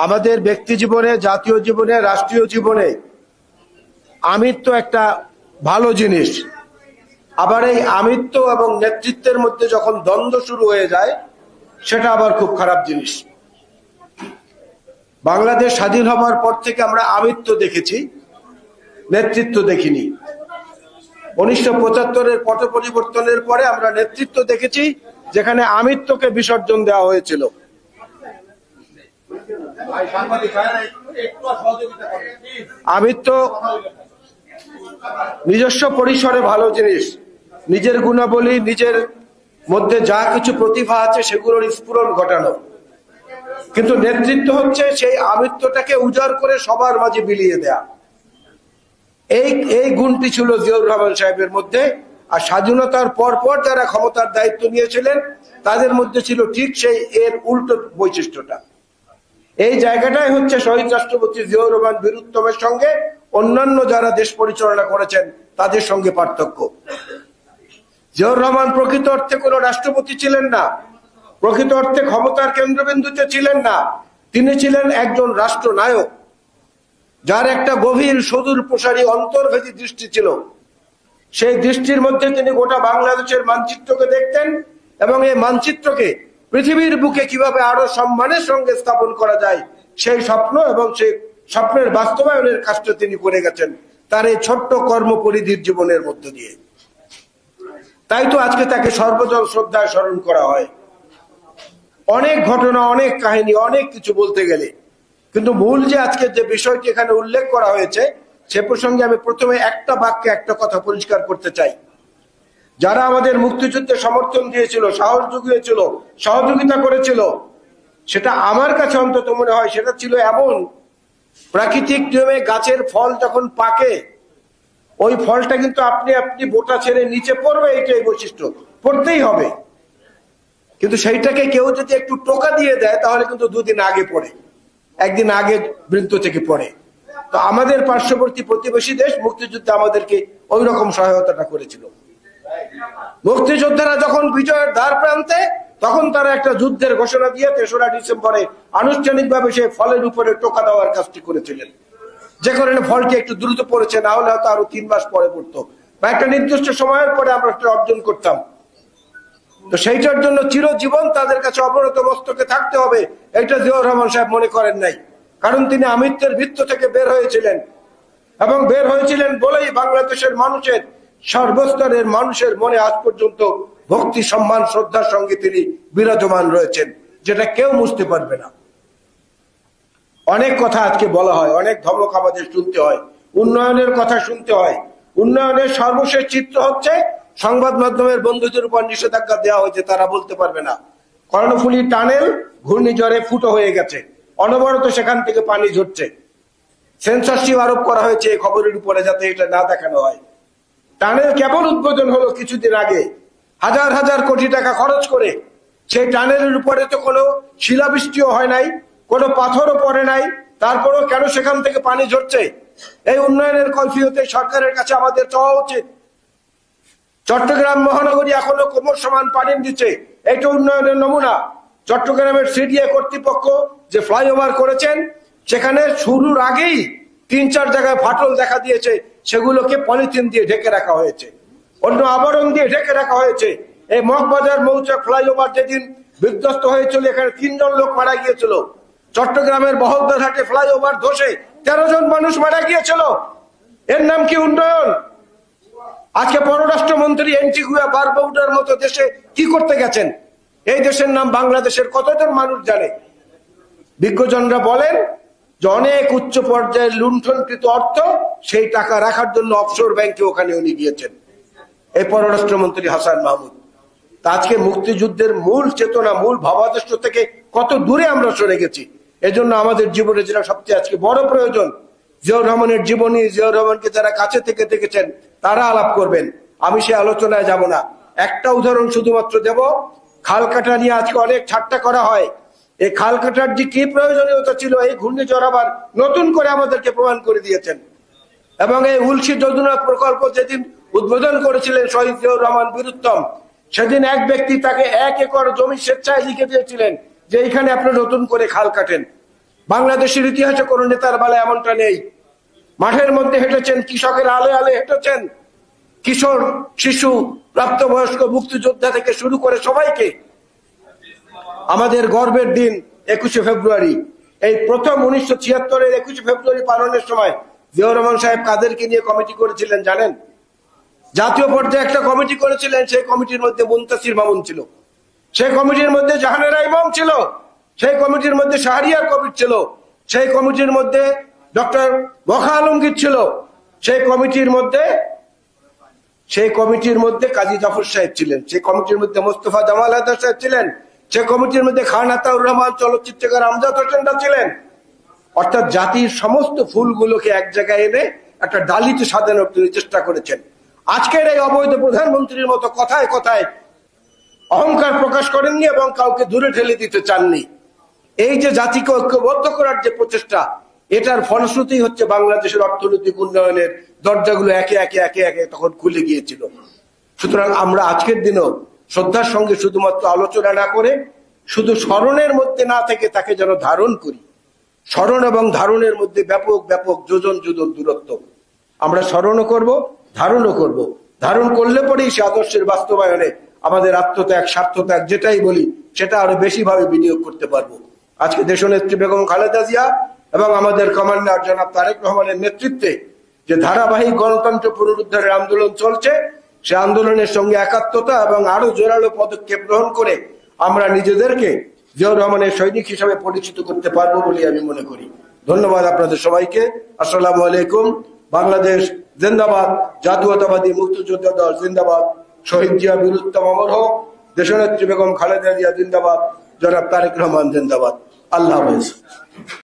আমাদের ব্যক্তি জীবনে, জাতীয় জীবনে, রাষ্ট্রীয় জীবনে আমিত্ব একটা ভালো জিনিস। আবার এই আমিত্ব এবং নেতৃত্বের মধ্যে যখন দ্বন্দ্ব শুরু হয়ে যায় সেটা আবার খুব খারাপ জিনিস। বাংলাদেশ স্বাধীন হবার পর থেকে আমরা আমিত্ব দেখেছি, নেতৃত্ব দেখিনি। 1975-এর পট পরিবর্তনের পরে আমরা নেতৃত্ব দেখেছি যেখানে আমিত্বকে বিসর্জন দেওয়া হয়েছিল। আমিত্ব নিজস্ব পরিসরে ভালো জিনিস, নিজের গুণাবলী, নিজের মধ্যে যা কিছু প্রতিভা আছে সেগুলোর স্ফুরণ ঘটানো। কিন্তু নেতৃত্ব হচ্ছে সেই আমিত্বটাকে উজাড় করে সবার মাঝে বিলিয়ে দেয়া। এই গুণটি ছিল জিয়াউর রহমান সাহেবের মধ্যে। আর স্বাধীনতার পর পর যারা ক্ষমতার দায়িত্ব নিয়েছিলেন তাদের মধ্যে ছিল ঠিক সেই এর উল্টো বৈশিষ্ট্যটা। এই জায়গাটাই হচ্ছে শহীদ রাষ্ট্রপতি জিয়াউর রহমান বীরুত্তমের সঙ্গে অন্যান্য যারা দেশ পরিচালনা করেছেন তাদের সঙ্গে পার্থক্য। জিয়াউর রহমান প্রকৃত অর্থে কোনো রাষ্ট্রপতি ছিলেন না, প্রকৃত অর্থে ক্ষমতার কেন্দ্রবিন্দুতে ছিলেন না। তিনি ছিলেন একজন রাষ্ট্রনায়ক যার একটা গভীর সুদূর প্রসারী অন্তর্ভেদী দৃষ্টি ছিল। সেই দৃষ্টির মধ্যে তিনি গোটা বাংলাদেশের মানচিত্রকে দেখতেন এবং এই মানচিত্রকে পৃথিবীর বুকে কিভাবে আরো সম্মানের সঙ্গে স্থাপন করা যায় সেই স্বপ্ন এবং সেই স্বপ্নের বাস্তবায়নের কাজটা তিনি করে গেছেন তার এই ছোট্ট কর্মপরিধির জীবনের মধ্য দিয়ে। তাই তো আজকে তাকে সর্বজন শ্রদ্ধায় স্মরণ করা হয়। অনেক ঘটনা, অনেক কাহিনী, অনেক কিছু বলতে গেলে, কিন্তু মূল যে আজকে যে বিষয়টি এখানে উল্লেখ করা হয়েছে সে প্রসঙ্গে আমি প্রথমে একটা বাক্যে একটা কথা পরিষ্কার করতে চাই। যারা আমাদের মুক্তিযুদ্ধে সমর্থন দিয়েছিল, সাহস জুগিয়েছিল, সহযোগিতা করেছিল, সেটা আমার কাছে অন্তত মনে হয় সেটা ছিল এমন প্রাকৃতিক নিয়মে গাছের ফল যখন পাকে ওই ফলটা কিন্তু আপনি বোটা ছেড়ে নিচে পড়বে, এইটাই বৈশিষ্ট্য, পড়তেই হবে। কিন্তু সেইটাকে কেউ যদি একটু টোকা দিয়ে দেয় তাহলে কিন্তু দুদিন আগে পড়ে, একদিন আগে বৃন্ত থেকে পড়ে। তো আমাদের পার্শ্ববর্তী প্রতিবেশী দেশ মুক্তিযুদ্ধে আমাদেরকে ওই রকম সহায়তাটা করেছিল। মুক্তিযোদ্ধারা যখন বিজয়ের দ্বার প্রান্তে তখন তারা একটা যুদ্ধের ঘোষণা দিয়ে ৩রা ডিসেম্বরে আনুষ্ঠানিকভাবে সে ফলের উপরে টোকা দেওয়ার কাজটি করেছিলেন, যে কারণে ফলটি একটু দ্রুত পড়েছে, না হলে হয়তো আরো ৩ মাস পরে পড়তো বা একটা নির্দিষ্ট সময়ের পরে আমরা অর্জন করতাম। তো সেইটার জন্য চিরজীবন তাদের কাছে অবনত মস্তকে থাকতে হবে, এটা জিয়াউর রহমান সাহেব মনে করেন নাই। কারণ তিনি আমিত্বের ভিত্ত থেকে বের হয়েছিলেন এবং বের হয়েছিলেন বলেই বাংলাদেশের মানুষের সর্বস্তরের মানুষের মনে আজ পর্যন্ত ভক্তি, সম্মান, শ্রদ্ধার সঙ্গে তিনি বিরাজমান রয়েছেন, যেটা কেউ মুছতে পারবে না। অনেক কথা আজকে বলা হয়, অনেক ধমক আমাদের শুনতে হয়, উন্নয়নের কথা শুনতে হয়। উন্নয়নের সর্বশেষ চিত্র হচ্ছে সংবাদ মাধ্যমের বন্ধুদের উপর নিষেধাজ্ঞা দেওয়া হয়েছে, তারা বলতে পারবে না। কর্ণফুলী টানেল ঘূর্ণিঝড়ে ফুটো হয়ে গেছে, অনবরত সেখান থেকে পানি ঝরছে। সেন্সরশিপ আরোপ করা হয়েছে এই খবরের উপরে যাতে এটা না দেখানো হয়। টানেল কেবল উদ্বোধন হলো কিছুদিন আগে, হাজার হাজার কোটি টাকা খরচ করে। সেই টানেলের উপরে তো কোনো শিলাবৃষ্টিও হয় নাই, কোনো পাথরও পড়ে নাই, তারপরও কেন সেখান থেকে পানি ঝরছে? এই উন্নয়নের কৈফিয়তে সরকারের কাছে আমাদের চাওয়া উচিত। চট্টগ্রাম মহানগরী এখনো কোমর সমান পানি দিচ্ছে, এটা উন্নয়নের নমুনা। চট্টগ্রামের সিডিএ কর্তৃপক্ষ যে ফ্লাইওভার করেছেন সেখানে শুরুর আগেই ৩-৪ জায়গায় ফাটল দেখা দিয়েছে, সেগুলোকে পলিথিন দিয়ে ঢেকে রাখা হয়েছে, অন্য আবরণ দিয়ে ঢেকে রাখা হয়েছে। এই মগবাজার মৌচাক ফ্লাইওভার যেদিন বিধ্বস্ত হয়েছিল এখানে ৩ জন লোক মারা গিয়েছিল। চট্টগ্রামের বহদ্দারহাটে ফ্লাইওভার ধসে ১৩ জন মানুষ মারা গিয়েছিল। এর নাম কি উন্নয়ন? আজকে পররাষ্ট্রমন্ত্রী অ্যান্টিগুয়া বারবাউডার মতো দেশে কি করতে গেছেন? এই দেশের নাম বাংলাদেশের কতজন মানুষ জানে? বিজ্ঞজনরা বলেন যে অনেক উচ্চ পর্যায়ের লুণ্ঠনকৃত অর্থ সেই টাকা রাখার জন্য অফশোর ব্যাংকে ওখানে উনি গিয়েছেন, এই পররাষ্ট্রমন্ত্রী হাসান মাহমুদ। তা আজকে মুক্তিযুদ্ধের মূল চেতনা, মূল ভাবাদর্শ থেকে কত দূরে আমরা সরে গেছি। এজন্য আমাদের জীবনে যেটা সবচেয়ে আজকে বড় প্রয়োজন, জিয়াউর রহমানের জীবনী, জিয়াউর রহমানকে যারা কাছে থেকে দেখেছেন তারা আলাপ করবেন, আমি সে আলোচনায় যাব না। একটা উদাহরণ শুধুমাত্র দেব। খাল কাটা নিয়ে আজকে অনেক ঠাট্টা করা হয়। এই খাল কাটার যে কি প্রয়োজনীয়তা ছিল এই ঘূর্ণিঝড় আবার নতুন করে আমাদেরকে প্রমাণ করে দিয়েছেন। এবং এই উলসি যদুনাথ প্রকল্প যেদিন উদ্বোধন করেছিলেন শহীদ জিয়াউর রহমান বীরুত্তম, সেদিন এক ব্যক্তি তাকে ১ একর জমি স্বেচ্ছায় লিখে দিয়েছিলেন যে এখানে আপনি নতুন করে খাল কাটেন। বাংলাদেশের ইতিহাসে কোন নেতার বেলা এমনটা নেই। মাঠের মধ্যে হেঁটেছেন, কৃষকের আলে আলে হেঁটেছেন, কিশোর, শিশু, প্রাপ্তবয়স্ক, মুক্তিযোদ্ধা থেকে শুরু করে সবাইকে। আমাদের গর্বের দিন 21শে ফেব্রুয়ারি, এই প্রথম 1976-এর 21শে ফেব্রুয়ারি পালনের সময় জিয়াউর রহমান সাহেব কাদেরকে নিয়ে কমিটি করেছিলেন জানেন? জাতীয় পর্যায়ে একটা কমিটি করেছিলেন। সেই কমিটির মধ্যে মুনতাসির মামুন ছিল, সেই কমিটির মধ্যে জাহানেরা ইমাম ছিল, সেই কমিটির মধ্যে শাহরিয়ার কবির ছিল, সেই কমিটির মধ্যে ডক্টর বখা আলমগীর ছিল, সেই কমিটির মধ্যে কাজী জাফর সাহেব ছিলেন, সেই কমিটির মধ্যে মোস্তফা জামাল হায়দার সাহেব ছিলেন, সেই কমিটির মধ্যে খান আতাউর রহমান, চলচ্চিত্রকার আমজাদ হোসেনরা ছিলেন। অর্থাৎ জাতির সমস্ত ফুলগুলোকে এক জায়গায় এনে একটা ডালিতে সাজানোর তিনি চেষ্টা করেছেন। আজকের এই অবৈধ প্রধানমন্ত্রীর মতো কথায় কথায় অহংকার প্রকাশ করেননি এবং কাউকে দূরে ঠেলে দিতে চাননি। এই যে জাতিকে ঐক্যবদ্ধ করার যে প্রচেষ্টা, এটার ফলশ্রুতি হচ্ছে বাংলাদেশের অর্থনৈতিক উন্নয়নের দরজাগুলো একে একে একে একে তখন খুলে গিয়েছিল। সুতরাং আমরা আজকের দিনও শ্রদ্ধার সঙ্গে শুধুমাত্র আলোচনা না করে শুধু স্মরণের মধ্যে না থেকে তাকে যেন ধারণ করি। স্মরণ এবং ধারণের মধ্যে ব্যাপক ব্যাপক যোজন যোজন দূরত্ব। আমরা স্মরণও করব, ধারণও করব। ধারণ করলে পরেই সে আদর্শের বাস্তবায়নে আমাদের আত্মত্যাগ, স্বার্থত্যাগ যেটাই বলি সেটা আরো বেশি ভাবে বিনিয়োগ করতে পারবো। আজকে দেশনেত্রী বেগম খালেদা জিয়া এবং আমাদের কমান্ডার জনাব তারেক রহমানের নেতৃত্বে যে ধারাবাহিক গণতন্ত্র পুনরুদ্ধারের আন্দোলন চলছে, সে আন্দোলনের সঙ্গে একাত্মতা এবং আরো জোরালো পদক্ষেপ গ্রহণ করে আমরা নিজেদেরকে জিয়াউর রহমানের সৈনিক হিসাবে পরিচিত করতে পারবো বলে আমি মনে করি। ধন্যবাদ আপনাদের সবাইকে। আসসালামু আলাইকুম। বাংলাদেশ জিন্দাবাদ, জাতীয়তাবাদী মুক্তিযোদ্ধা দল জিন্দাবাদ, শহীদ জিয়া বীরুত্তম অমর হোক, দেশনেত্রী বেগম খালেদা জিয়া জিন্দাবাদ, জনাব তারেক রহমান জিন্দাবাদ। আল্লাহ হাফেজ।